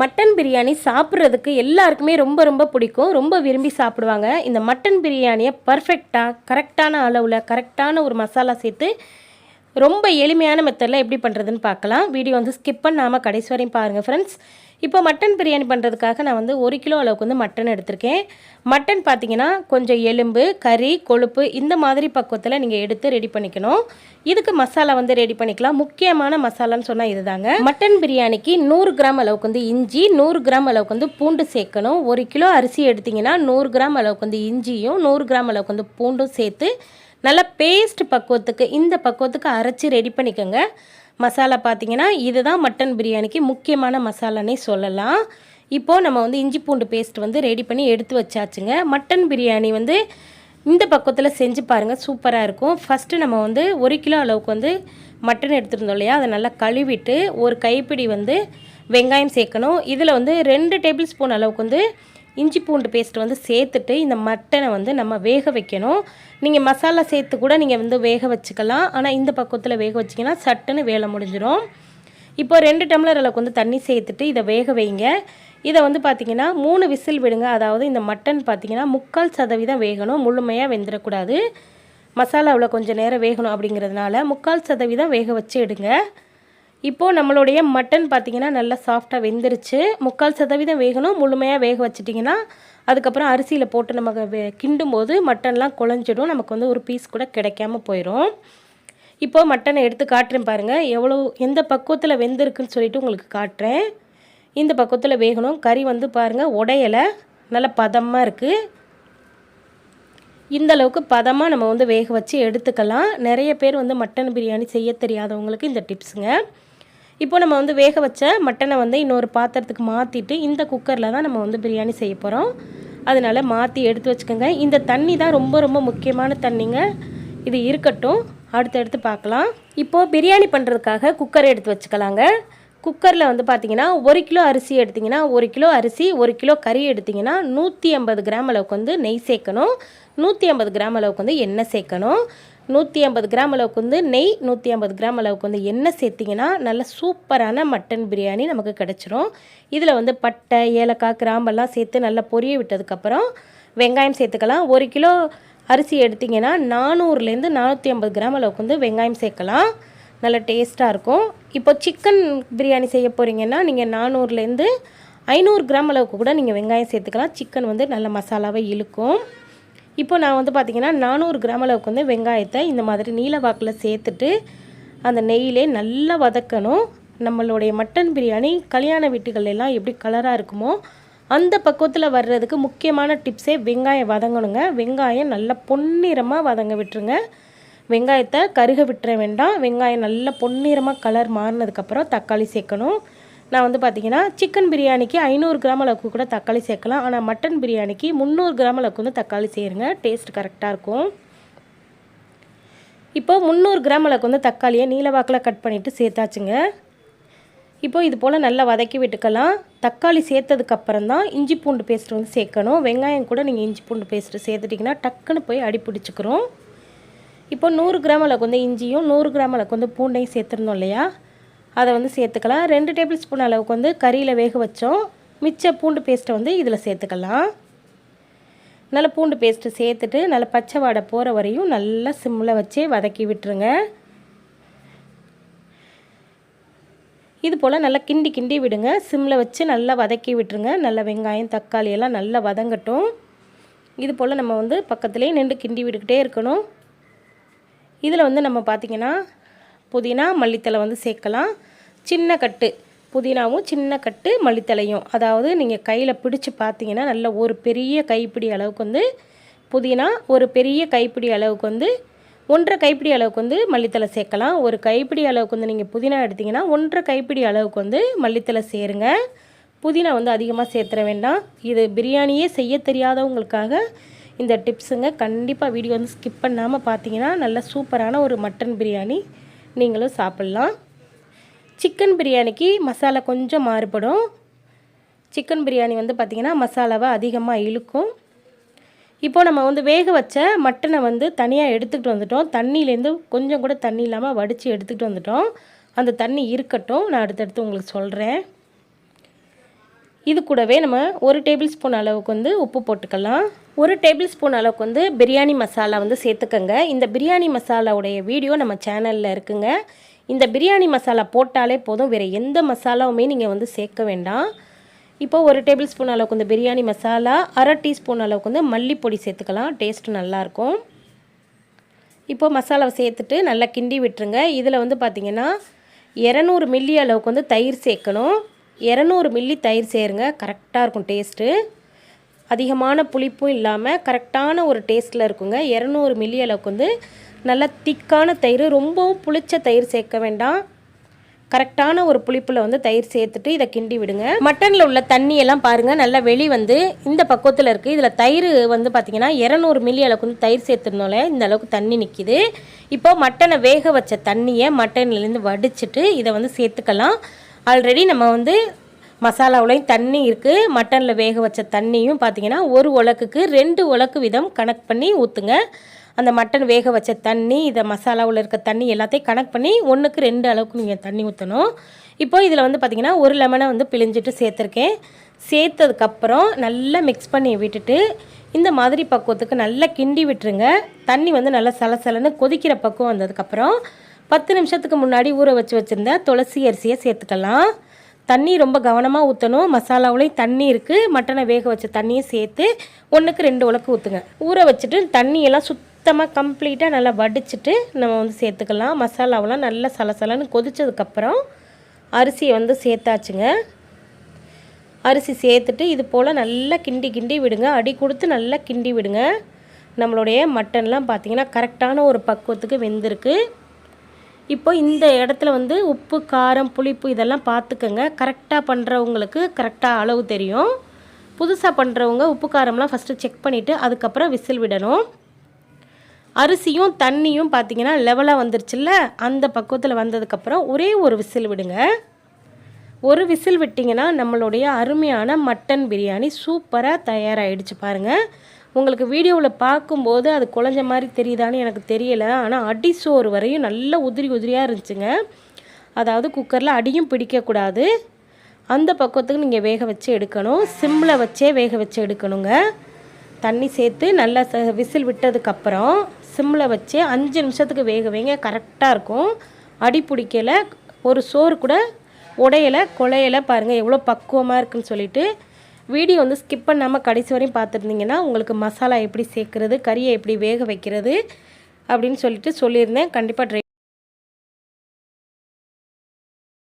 Mutton biryani சாப்பிட்றதுக்கு எல்லாருக்குமே ரொம்ப ரொம்ப பிடிக்கும், ரொம்ப விரும்பி சாப்பிடுவாங்க. இந்த மட்டன் பிரியாணியை பர்ஃபெக்டாக கரெக்டான அளவில் கரெக்டான ஒரு மசாலா சேர்த்து ரொம்ப எளிமையான மெத்தடில் எப்படி பண்ணுறதுன்னு பார்க்கலாம். வீடியோ வந்து ஸ்கிப் பண்ணாமல் கடைசி வரையும் பாருங்கள் ஃப்ரெண்ட்ஸ். இப்போ மட்டன் பிரியாணி பண்ணுறதுக்காக நான் வந்து 1 கிலோ அளவுக்கு வந்து மட்டன் எடுத்திருக்கேன். மட்டன் பார்த்தீங்கன்னா கொஞ்சம் எலும்பு, கறி, கொழுப்பு இந்த மாதிரி பக்குவத்தில் நீங்கள் எடுத்து ரெடி பண்ணிக்கணும். இதுக்கு மசாலா வந்து ரெடி பண்ணிக்கலாம். முக்கியமான மசாலான்னு சொன்னால் இதுதாங்க. மட்டன் பிரியாணிக்கு 100 கிராம் அளவுக்கு வந்து இஞ்சி, 100 கிராம் அளவுக்கு வந்து பூண்டு சேர்க்கணும். 1 கிலோ அரிசி எடுத்திங்கன்னா 100 கிராம் அளவுக்கு வந்து இஞ்சியும் 100 கிராம் அளவுக்கு வந்து பூண்டும் சேர்த்து நல்லா பேஸ்ட் பக்குவத்துக்கு இந்த பக்குவத்துக்கு அரைச்சி ரெடி பண்ணிக்கோங்க. மசாலா பார்த்தீங்கன்னா இதுதான் மட்டன் பிரியாணிக்கு முக்கியமான மசாலானே சொல்லலாம். இப்போது நம்ம வந்து இஞ்சி பூண்டு பேஸ்ட் வந்து ரெடி பண்ணி எடுத்து வச்சாச்சுங்க. மட்டன் பிரியாணி வந்து இந்த பக்குவத்தில் செஞ்சு பாருங்கள், சூப்பராக இருக்கும். ஃபஸ்ட்டு நம்ம வந்து 1 கிலோ அளவுக்கு வந்து மட்டன் எடுத்துருந்தோம் இல்லையா, அதை நல்லா கழுவிட்டு ஒரு கைப்பிடி வந்து வெங்காயம் சேர்க்கணும். இதில் வந்து 2 டேபிள் ஸ்பூன் அளவுக்கு வந்து இஞ்சி பூண்டு பேஸ்ட் வந்து சேர்த்துட்டு இந்த மட்டனை வந்து நம்ம வேக வைக்கணும். நீங்கள் மசாலா சேர்த்து கூட நீங்கள் வந்து வேக வச்சுக்கலாம். ஆனால் இந்த பக்கத்தில் வேக வச்சிங்கன்னா சட்டுன்னு வேலை முடிஞ்சிடும். இப்போ 2 டம்ளர் அளவுக்கு வந்து தண்ணி சேர்த்துட்டு இதை வேக வைங்க. இதை வந்து பார்த்திங்கன்னா 3 விசில் விடுங்க. அதாவது இந்த மட்டன் பார்த்திங்கன்னா 3/4% வேகணும், முழுமையாக வெந்துடக்கூடாது. மசாலாவில் கொஞ்சம் நேரம் வேகணும் அப்படிங்கிறதுனால 3/4% வேக வச்சு எடுங்க. இப்போது நம்மளுடைய மட்டன் பார்த்திங்கன்னா நல்லா சாஃப்டாக வெந்துருச்சு. 3/4% வேகணும், முழுமையாக வேக வச்சிட்டிங்கன்னா அதுக்கப்புறம் அரிசியில் போட்டு நம்ம கிண்டும் போது மட்டன்லாம் குழஞ்சிடும், நமக்கு வந்து ஒரு பீஸ் கூட கிடைக்காம போயிடும். இப்போது மட்டனை எடுத்து காட்டுறேன் பாருங்கள், எவ்வளோ எந்த பக்குவத்தில் வெந்திருக்குன்னு சொல்லிட்டு உங்களுக்கு காட்டுறேன். இந்த பக்குவத்தில் வேகணும். கறி வந்து பாருங்கள் உடையலை, நல்லா பதமாக இருக்குது. இந்த அளவுக்கு பதமாக நம்ம வந்து வேக வச்சு எடுத்துக்கலாம். நிறைய பேர் வந்து மட்டன் பிரியாணி செய்ய தெரியாதவங்களுக்கு இந்த டிப்ஸுங்க. இப்போ நம்ம வந்து வேக வச்ச மட்டனை வந்து இன்னொரு பாத்திரத்துக்கு மாற்றிட்டு இந்த குக்கரில் தான் நம்ம வந்து பிரியாணி செய்ய போகிறோம். அதனால் மாற்றி எடுத்து வச்சுக்கோங்க. இந்த தண்ணி தான் ரொம்ப ரொம்ப முக்கியமான தண்ணிங்க. இது இருக்கட்டும், அடுத்தடுத்து பார்க்கலாம். இப்போது பிரியாணி பண்ணுறதுக்காக குக்கரை எடுத்து வச்சுக்கலாங்க. குக்கரில் வந்து பார்த்திங்கன்னா 1 கிலோ அரிசி எடுத்திங்கன்னா 1 கிலோ அரிசி 1 கிலோ கறி எடுத்திங்கன்னா 150 கிராம் அளவுக்கு வந்து நெய் சேர்க்கணும். 150 கிராம் அளவுக்கு வந்து எண்ணெய் சேர்க்கணும். 150 கிராம் அளவுக்கு வந்து நெய், 150 கிராம் அளவுக்கு வந்து எண்ணெய் சேர்த்திங்கன்னா நல்ல சூப்பரான மட்டன் பிரியாணி நமக்கு கிடச்சிரும். இதில் வந்து பட்டை, ஏலக்காய், கிராம்பெல்லாம் சேர்த்து நல்லா பொரிய விட்டதுக்கப்புறம் வெங்காயம் சேர்த்துக்கலாம். 1 கிலோ அரிசி எடுத்திங்கன்னா 400லேருந்து 450 கிராம் அளவுக்கு வந்து வெங்காயம் சேர்க்கலாம். நல்ல டேஸ்ட்டாக இருக்கும். இப்போ சிக்கன் பிரியாணி செய்ய போகிறீங்கன்னா நீங்கள் 400லேருந்து 500 கிராம் அளவுக்கு கூட நீங்கள் வெங்காயம் சேர்த்துக்கலாம். சிக்கன் வந்து நல்ல மசாலாவை இழுக்கும். இப்போ நான் வந்து பார்த்திங்கன்னா 400 கிராம் அளவுக்கு வந்து வெங்காயத்தை இந்த மாதிரி நீல வாக்கில் சேர்த்துட்டு அந்த நெய்யிலே நல்லா வதக்கணும். நம்மளுடைய மட்டன் பிரியாணி கல்யாண வீட்டுகளெல்லாம் எப்படி கலராக இருக்குமோ அந்த பக்குவத்தில் வர்றதுக்கு முக்கியமான டிப்ஸே வெங்காயம் வதங்கணுங்க. வெங்காயம் நல்லா பொன்னிறமாக வதங்க விட்டுருங்க. வெங்காயத்தை கருக விட்டுற வேண்டாம். வெங்காயம் நல்லா பொன்னிறமாக கலர் மாறினதுக்கப்புறம் தக்காளி சேர்க்கணும். நான் வந்து பார்த்திங்கன்னா சிக்கன் பிரியாணிக்கு 500 கிராம் அளவுக்கு கூட தக்காளி சேர்க்கலாம். ஆனால் மட்டன் பிரியாணிக்கு 300 கிராம் அளவுக்கு வந்து தக்காளி சேருங்க, டேஸ்ட் கரெக்டாக இருக்கும். இப்போ 300 கிராம் அளவுக்கு வந்து தக்காளியை நீலவாக்கில் கட் பண்ணிவிட்டு சேர்த்தாச்சுங்க. இப்போது இது போல் நல்லா வதக்கி விட்டுக்கலாம். தக்காளி சேர்த்ததுக்கப்புறம் தான் இஞ்சி பூண்டு பேஸ்ட் வந்து சேர்க்கணும். வெங்காயம் கூட நீங்கள் இஞ்சி பூண்டு பேஸ்ட்டு சேர்த்துட்டிங்கன்னா டக்குன்னு போய் அடி பிடிச்சிக்கிறோம். இப்போ 100 கிராம் அளவுக்கு வந்து இஞ்சியும் 100 கிராம் அளவுக்கு வந்து பூண்டையும் சேர்த்துருந்தோம் இல்லையா, அதை வந்து சேர்த்துக்கலாம். 2 டேபிள் ஸ்பூன் அளவுக்கு வந்து கறியில் வேக வச்சோம். மிச்ச பூண்டு பேஸ்ட்டை வந்து இதில் சேர்த்துக்கலாம். நல்லா பூண்டு பேஸ்ட்டு சேர்த்துட்டு நல்லா பச்சை வாடை போகிற வரையும் நல்லா சிம்மில் வச்சு வதக்கி விட்டுருங்க. இது போல் நல்லா கிண்டி கிண்டி விடுங்க. சிம்மில் வச்சு நல்லா வதக்கி விட்டுருங்க. நல்லா வெங்காயம் தக்காளி எல்லாம் நல்லா வதங்கட்டும். இது போல் நம்ம வந்து பக்கத்துலேயே நின்று கிண்டி விட்டுக்கிட்டே இருக்கணும். இதில் வந்து நம்ம பார்த்திங்கன்னா புதினா மல்லித்தலை வந்து சேர்க்கலாம். சின்ன கட்டு புதினாவும் சின்ன கட்டு மல்லித்தலையும், அதாவது நீங்கள் கையில் பிடிச்சி பார்த்தீங்கன்னா நல்ல ஒரு பெரிய கைப்பிடி அளவுக்கு வந்து புதினா, ஒரு பெரிய கைப்பிடி அளவுக்கு வந்து 1.5 கைப்பிடி அளவுக்கு வந்து மல்லித்தலை சேர்க்கலாம். ஒரு கைப்பிடி அளவுக்கு வந்து நீங்கள் புதினா எடுத்திங்கன்னா 1.5 கைப்பிடி அளவுக்கு வந்து மல்லித்தலை சேருங்க. புதினா வந்து அதிகமாக சேர்த்துற வேண்டாம். இது பிரியாணியே செய்ய தெரியாதவங்களுக்காக இந்த டிப்ஸுங்க. கண்டிப்பாக வீடியோ வந்து ஸ்கிப் பண்ணாமல் பார்த்தீங்கன்னா நல்ல சூப்பரான ஒரு மட்டன் பிரியாணி நீங்களும் சாப்பிட்லாம். சிக்கன் பிரியாணிக்கு மசாலா கொஞ்சம் மாறுபடும். சிக்கன் பிரியாணி வந்து பார்த்திங்கன்னா மசாலாவை அதிகமாக இழுக்கும். இப்போது நம்ம வந்து வேக வச்ச மட்டனை வந்து தனியாக எடுத்துக்கிட்டு வந்துட்டோம். தண்ணியிலேருந்து கொஞ்சம் கூட தண்ணி இல்லாமல் வடித்து எடுத்துக்கிட்டு வந்துட்டோம். அந்த தண்ணி இருக்கட்டும், நான் அடுத்தடுத்து உங்களுக்கு சொல்கிறேன். இது கூடவே நம்ம 1 டேபிள் ஸ்பூன் அளவுக்கு வந்து உப்பு போட்டுக்கலாம். 1 டேபிள் ஸ்பூன் அளவுக்கு வந்து பிரியாணி மசாலா வந்து சேர்த்துக்கங்க. இந்த பிரியாணி மசாலாவுடைய வீடியோ நம்ம சேனலில் இருக்குங்க. இந்த பிரியாணி மசாலா போட்டாலே போதும், வேறு எந்த மசாலாவுமே நீங்கள் வந்து சேர்க்க வேண்டாம். இப்போ 1 டேபிள் ஸ்பூன் அளவுக்கு வந்து பிரியாணி மசாலா, 1/2 டீஸ்பூன் அளவுக்கு வந்து மல்லிப்பொடி சேர்த்துக்கலாம். டேஸ்ட்டு நல்லாயிருக்கும். இப்போ மசாலாவை சேர்த்துட்டு நல்லா கிண்டி விட்டுருங்க. இதில் வந்து பார்த்திங்கன்னா 200 மில்லி அளவுக்கு வந்து தயிர் சேர்க்கணும். 200 மில்லி தயிர் சேருங்க, கரெக்டாக இருக்கும் டேஸ்ட்டு. அதிகமான புளிப்பும் இல்லாமல் கரெக்டான ஒரு டேஸ்ட்டில் இருக்குங்க. 200 மில்லி அளவுக்கு வந்து நல்லா திக்கான தயிர், ரொம்பவும் புளிச்ச தயிர் சேர்க்க வேண்டாம். கரெக்டான ஒரு புளிப்பில் வந்து தயிர் சேர்த்துட்டு இதை கிண்டி விடுங்க. மட்டனில் உள்ள தண்ணியெல்லாம் பாருங்கள் நல்லா வெளி வந்து இந்த பக்குவத்தில் இருக்குது. இதில் தயிர் வந்து பார்த்திங்கன்னா 200 மில்லி அளவுக்கு வந்து தயிர் சேர்த்துருந்தோம்ல, இந்த அளவுக்கு தண்ணி நிற்கிது. இப்போ மட்டனை வேக வச்ச தண்ணியை மட்டன்லேருந்து வடிச்சிட்டு இதை வந்து சேர்த்துக்கலாம். ஆல்ரெடி நம்ம வந்து மசாலாவுலையும் தண்ணி இருக்குது. மட்டனில் வேக வச்ச தண்ணியும் பார்த்திங்கன்னா 1 உலக்குக்கு 2 உலக்கு வீதம் கணக்கு பண்ணி ஊற்றுங்க. அந்த மட்டன் வேக வச்ச தண்ணி, இதை மசாலாவில் இருக்க தண்ணி எல்லாத்தையும் கணக்கு பண்ணி 1க்கு 2 அளவுக்கு நீங்கள் தண்ணி ஊற்றணும். இப்போ இதில் வந்து பார்த்திங்கன்னா 1 லெமனை வந்து பிழிஞ்சிட்டு சேர்த்துருக்கேன். சேர்த்ததுக்கப்புறம் நல்லா மிக்ஸ் பண்ணி விட்டுட்டு இந்த மாதிரி பக்குவத்துக்கு நல்லா கிண்டி விட்டுருங்க. தண்ணி வந்து நல்லா சலசலன்னு கொதிக்கிற பக்குவம் வந்ததுக்கப்புறம் 10 நிமிஷத்துக்கு முன்னாடி ஊற வச்சுருந்த துளசி அரிசியை சேர்த்துக்கலாம். தண்ணி ரொம்ப கவனமாக ஊற்றணும். மசாலாவுலேயும் தண்ணி இருக்குது. மட்டனை வேக வச்ச தண்ணியை சேர்த்து 1க்கு 2 உலக்கு ஊற்றுங்க. ஊற வச்சுட்டு தண்ணியெல்லாம் சுத்தமாக கம்ப்ளீட்டாக நல்லா வடிச்சிட்டு நம்ம வந்து சேர்த்துக்கலாம். மசாலாவெலாம் நல்லா சலசலன்னு கொதித்ததுக்கப்புறம் அரிசியை வந்து சேர்த்தாச்சுங்க. அரிசி சேர்த்துட்டு இது போல் நல்லா கிண்டி விடுங்க. அடி கொடுத்து நல்லா கிண்டி விடுங்க. நம்மளுடைய மட்டன்லாம் பார்த்திங்கன்னா கரெக்டான ஒரு பக்குவத்துக்கு வெந்திருக்கு. இப்போ இந்த இடத்துல வந்து உப்பு, காரம், புளிப்பு இதெல்லாம் பார்த்துக்கங்க. கரெக்டாக பண்ணுறவங்களுக்கு கரெக்டாக அளவு தெரியும். புதுசாக பண்ணுறவங்க உப்பு காரம்லாம் ஃபஸ்ட்டு செக் பண்ணிவிட்டு அதுக்கப்புறம் விசில் விடணும். அரிசியும் தண்ணியும் பார்த்திங்கன்னா லெவலாக வந்துருச்சுல்ல, அந்த பக்குவத்தில் வந்ததுக்கப்புறம் ஒரே ஒரு விசில் விடுங்க. ஒரு விசில் விட்டிங்கன்னா நம்மளுடைய அருமையான மட்டன் பிரியாணி சூப்பராக தயாராகிடுச்சு பாருங்கள். உங்களுக்கு வீடியோவில் பார்க்கும்போது அது குழஞ்ச மாதிரி தெரியுதான்னு எனக்கு தெரியலை. ஆனால் அடி சோறு வரையும் நல்ல உதிரியாக இருந்துச்சுங்க. அதாவது குக்கரில் அடியும் பிடிக்கக்கூடாது. அந்த பக்குவத்துக்கு நீங்கள் வேக வச்சு எடுக்கணும். சிம்மில் வச்சே வேக வச்சு எடுக்கணுங்க. தண்ணி சேர்த்து நல்லா விசில் விட்டதுக்கப்புறம் சிம்மில் வச்சு 5 நிமிஷத்துக்கு வேக வைங்க. கரெக்டாக இருக்கும். அடி பிடிக்கலை, ஒரு சோறு கூட உடையலை குழையலை. பாருங்கள் எவ்வளோ பக்குவமாக இருக்குன்னு சொல்லிட்டு. வீடியோ வந்து ஸ்கிப் பண்ணாமல் கடைசி வரையும் பார்த்துருந்தீங்கன்னா உங்களுக்கு மசாலா எப்படி சேர்க்குறது, கறியை எப்படி வேக வைக்கிறது அப்படின்னு சொல்லியிருந்தேன். கண்டிப்பாக ட்ரை